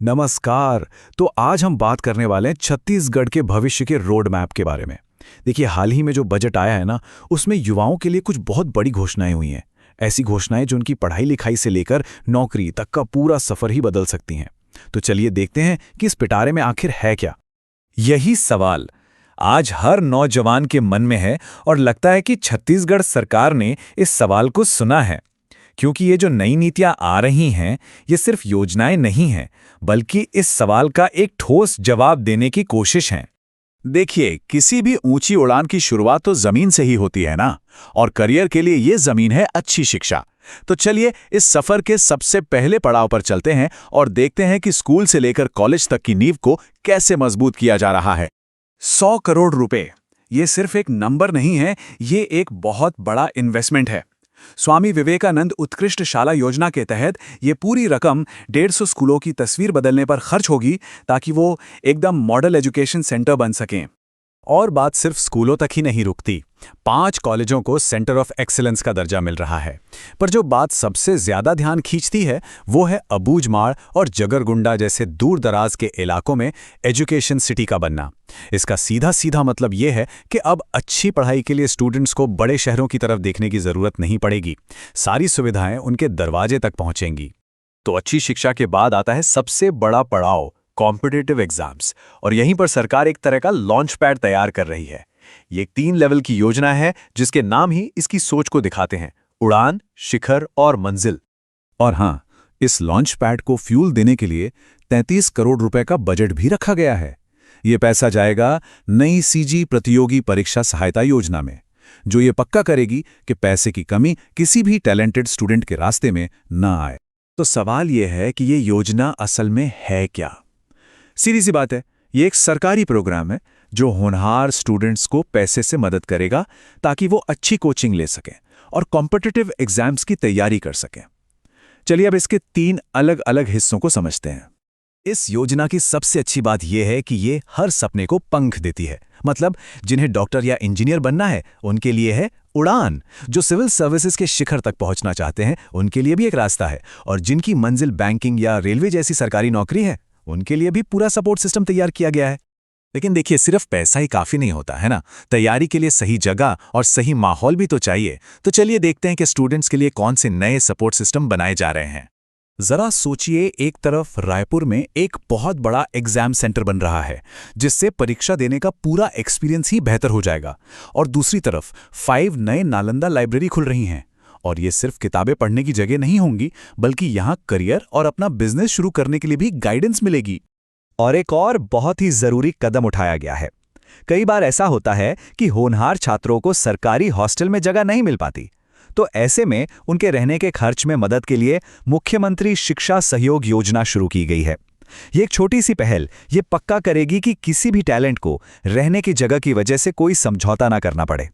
नमस्कार। तो आज हम बात करने वाले हैं छत्तीसगढ़ के भविष्य के रोड मैप के बारे में। देखिए, हाल ही में जो बजट आया है ना, उसमें युवाओं के लिए कुछ बहुत बड़ी घोषणाएं हुई हैं। ऐसी घोषणाएं जो उनकी पढ़ाई लिखाई से लेकर नौकरी तक का पूरा सफर ही बदल सकती हैं। तो चलिए देखते हैं कि इस पिटारे में आखिर है क्या। यही सवाल आज हर नौजवान के मन में है और लगता है कि छत्तीसगढ़ सरकार ने इस सवाल को सुना है। क्योंकि ये जो नई नीतियां आ रही हैं, ये सिर्फ योजनाएं नहीं हैं, बल्कि इस सवाल का एक ठोस जवाब देने की कोशिश है। देखिए, किसी भी ऊंची उड़ान की शुरुआत तो जमीन से ही होती है ना। और करियर के लिए ये जमीन है अच्छी शिक्षा। तो चलिए इस सफर के सबसे पहले पड़ाव पर चलते हैं और देखते हैं कि स्कूल से लेकर कॉलेज तक की नींव को कैसे मजबूत किया जा रहा है। 100 करोड़ रुपए, ये सिर्फ एक नंबर नहीं है, ये एक बहुत बड़ा इन्वेस्टमेंट है। स्वामी विवेकानंद उत्कृष्ट शाला योजना के तहत ये पूरी रकम 150 स्कूलों की तस्वीर बदलने पर खर्च होगी, ताकि वो एकदम मॉडल एजुकेशन सेंटर बन सकें। और बात सिर्फ स्कूलों तक ही नहीं रुकती। 5 कॉलेजों को सेंटर ऑफ एक्सीलेंस का दर्जा मिल रहा है। पर जो बात सबसे ज्यादा ध्यान खींचती है, वो है अबूझमाड़ और जगरगुंडा जैसे दूर दराज के इलाकों में एजुकेशन सिटी का बनना। इसका सीधा सीधा मतलब ये है कि अब अच्छी पढ़ाई के लिए स्टूडेंट्स को बड़े शहरों की तरफ देखने की जरूरत नहीं पड़ेगी। सारी सुविधाएं उनके दरवाजे तक पहुंचेंगी। तो अच्छी शिक्षा के बाद आता है सबसे बड़ा पड़ाव, कॉम्पिटिटिव एग्जाम्स। और यहीं पर सरकार एक तरह का लॉन्च पैड तैयार कर रही है। ये एक 3 लेवल की योजना है, जिसके नाम ही इसकी सोच को दिखाते हैं: उड़ान, शिखर और मंजिल। और हाँ, इस लॉन्च पैड को फ्यूल देने के लिए 33 करोड़ रुपए का बजट भी रखा गया है। ये पैसा जाएगा नई सीजी प्रतियोगी परीक्षा सहायता योजना में, जो ये पक्का करेगी कि पैसे की कमी किसी भी टैलेंटेड स्टूडेंट के रास्ते में न आए। तो सवाल ये है कि ये योजना असल में है क्या? सीधी सी बात है, ये एक सरकारी प्रोग्राम है जो होनहार स्टूडेंट्स को पैसे से मदद करेगा, ताकि वो अच्छी कोचिंग ले सकें और कॉम्पिटिटिव एग्जाम्स की तैयारी कर सकें। चलिए अब इसके 3 अलग अलग हिस्सों को समझते हैं। इस योजना की सबसे अच्छी बात यह है कि ये हर सपने को पंख देती है। मतलब जिन्हें डॉक्टर या इंजीनियर बनना है, उनके लिए है उड़ान। जो सिविल सर्विसेज के शिखर तक पहुंचना चाहते हैं, उनके लिए भी एक रास्ता है। और जिनकी मंजिल बैंकिंग या रेलवे जैसी सरकारी नौकरी है, उनके लिए भी पूरा सपोर्ट सिस्टम तैयार किया गया है। लेकिन देखिए, सिर्फ पैसा ही काफी नहीं होता है ना। तैयारी के लिए सही जगह और सही माहौल भी तो चाहिए। तो चलिए देखते हैं कि स्टूडेंट्स के लिए कौन से नए सपोर्ट सिस्टम बनाए जा रहे हैं। जरा सोचिए, एक तरफ रायपुर में एक बहुत बड़ा एग्जाम सेंटर बन रहा है, जिससे परीक्षा देने का पूरा एक्सपीरियंस ही बेहतर हो जाएगा। और दूसरी तरफ 5 नए नालंदा लाइब्रेरी खुल रही हैं। और ये सिर्फ किताबें पढ़ने की जगह नहीं होंगी, बल्कि यहाँ करियर और अपना बिजनेस शुरू करने के लिए भी गाइडेंस मिलेगी। और एक और बहुत ही जरूरी कदम उठाया गया है। कई बार ऐसा होता है कि होनहार छात्रों को सरकारी हॉस्टल में जगह नहीं मिल पाती। तो ऐसे में उनके रहने के खर्च में मदद के लिए मुख्यमंत्री शिक्षा सहयोग योजना शुरू की गई है। ये एक छोटी सी पहल ये पक्का करेगी कि किसी भी टैलेंट को रहने की जगह की वजह से कोई समझौता ना करना पड़े।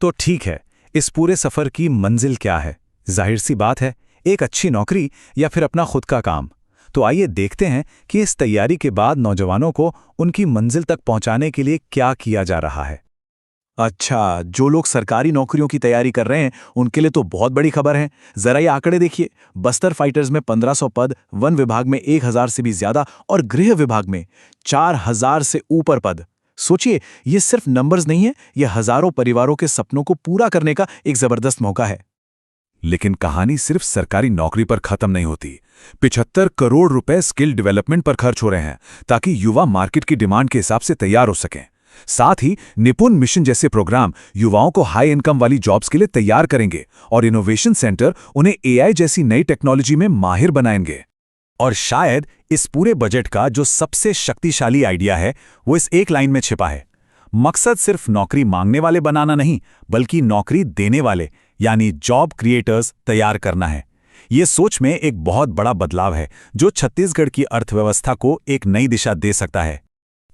तो ठीक है, इस पूरे सफर की मंजिल क्या है? जाहिर सी बात है, एक अच्छी नौकरी या फिर अपना खुद का काम। तो आइए देखते हैं कि इस तैयारी के बाद नौजवानों को उनकी मंजिल तक पहुंचाने के लिए क्या किया जा रहा है। अच्छा, जो लोग सरकारी नौकरियों की तैयारी कर रहे हैं, उनके लिए तो बहुत बड़ी खबर है। जरा ये आंकड़े देखिए। बस्तर फाइटर्स में 1500 पद, वन विभाग में 1000 से भी ज्यादा और गृह विभाग में 4000 से ऊपर पद। सोचिए, ये सिर्फ नंबर्स नहीं है, ये हजारों परिवारों के सपनों को पूरा करने का एक जबरदस्त मौका है। लेकिन कहानी सिर्फ सरकारी नौकरी पर खत्म नहीं होती। 75 करोड़ रुपए स्किल डेवलपमेंट पर खर्च हो रहे हैं, ताकि युवा मार्केट की डिमांड के हिसाब से तैयार हो सकें। साथ ही निपुण मिशन जैसे प्रोग्राम युवाओं को हाई इनकम वाली जॉब्स के लिए तैयार करेंगे और इनोवेशन सेंटर उन्हें एआई जैसी नई टेक्नोलॉजी में माहिर बनाएंगे। और शायद इस पूरे बजट का जो सबसे शक्तिशाली आइडिया है, वो इस एक लाइन में छिपा है। मकसद सिर्फ नौकरी मांगने वाले बनाना नहीं, बल्कि नौकरी देने वाले यानी जॉब क्रिएटर्स तैयार करना है। ये सोच में एक बहुत बड़ा बदलाव है, जो छत्तीसगढ़ की अर्थव्यवस्था को एक नई दिशा दे सकता है।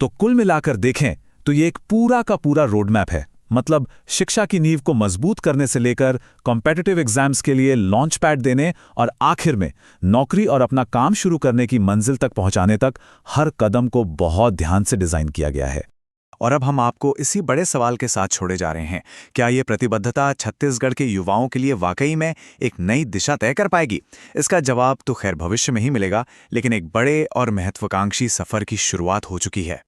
तो कुल मिलाकर देखें तो ये एक पूरा का पूरा रोड मैप है। मतलब शिक्षा की नींव को मजबूत करने से लेकर कॉम्पिटिटिव एग्जाम्स के लिए लॉन्च पैड देने और आखिर में नौकरी और अपना काम शुरू करने की मंजिल तक पहुंचाने तक हर कदम को बहुत ध्यान से डिजाइन किया गया है। और अब हम आपको इसी बड़े सवाल के साथ छोड़े जा रहे हैं, क्या ये प्रतिबद्धता छत्तीसगढ़ के युवाओं के लिए वाकई में एक नई दिशा तय कर पाएगी? इसका जवाब तो खैर भविष्य में ही मिलेगा, लेकिन एक बड़े और महत्वाकांक्षी सफर की शुरुआत हो चुकी है।